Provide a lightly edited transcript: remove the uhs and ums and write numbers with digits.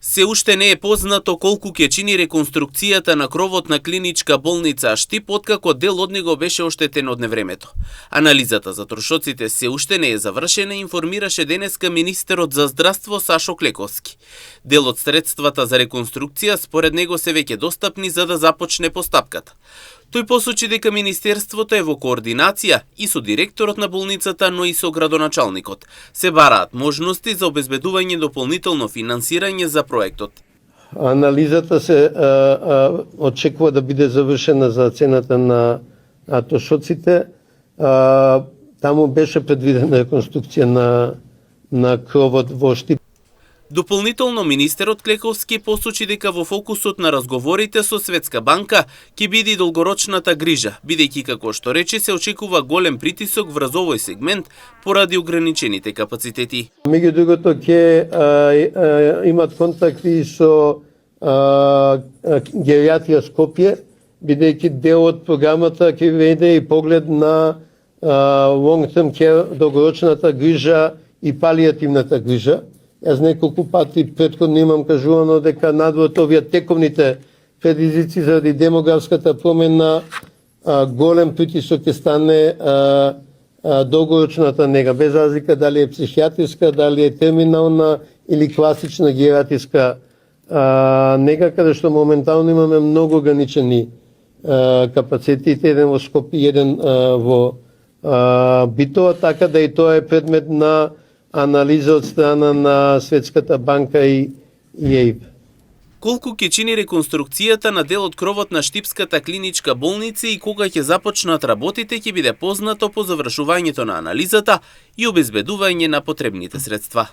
Се уште не е познато колку ќе чини реконструкцијата на кровот на клиничка болница Штип, откако дел од него беше оштетен од невремето. Анализата за трошоците се уште не е завршена, информираше денеска министерот за здравство Сашо Клековски. Дел од средствата за реконструкција според него се веќе достапни за да започне постапката. Тој посочи дека Министерството е во координација и со директорот на болницата, но и со градоначалникот. Се бараат можности за обезбедување дополнително финансирање за проектот. Анализата се очекува да биде завршена за цената на трошоците. Таму беше предвидена реконструкција на кровот во Штип. Дополнително министерот Клековски посочи дека во фокусот на разговорите со Светска банка ќе биде и долгорочната грижа, бидејќи како што рече се очекува голем притисок врз овој сегмент поради ограничените капацитети. Меѓу другото ќе имат контакти со геријатрија Скопје, бидејќи дел од програмата ќе веде и поглед на long term care, долгорочната грижа и палијативната грижа. Јас неколку пати претходно имам кажувано дека надвор овие тековните предизвици заради демографската промена голем притисок ќе стане долгорочната нега, без разлика дали е психијатриска, дали е терминална или класична геријатриска нега, каде што моментално имаме многу ограничени капацитети, еден во Скопје, еден во Битола, така да и тоа е предмет на анализа од страна на Светската банка и ЕИБ. Колку ќе чини реконструкцијата на дел од кровот на Штипската клиничка болница и кога ќе започнат работите ќе биде познато по завршувањето на анализата и обезбедување на потребните средства.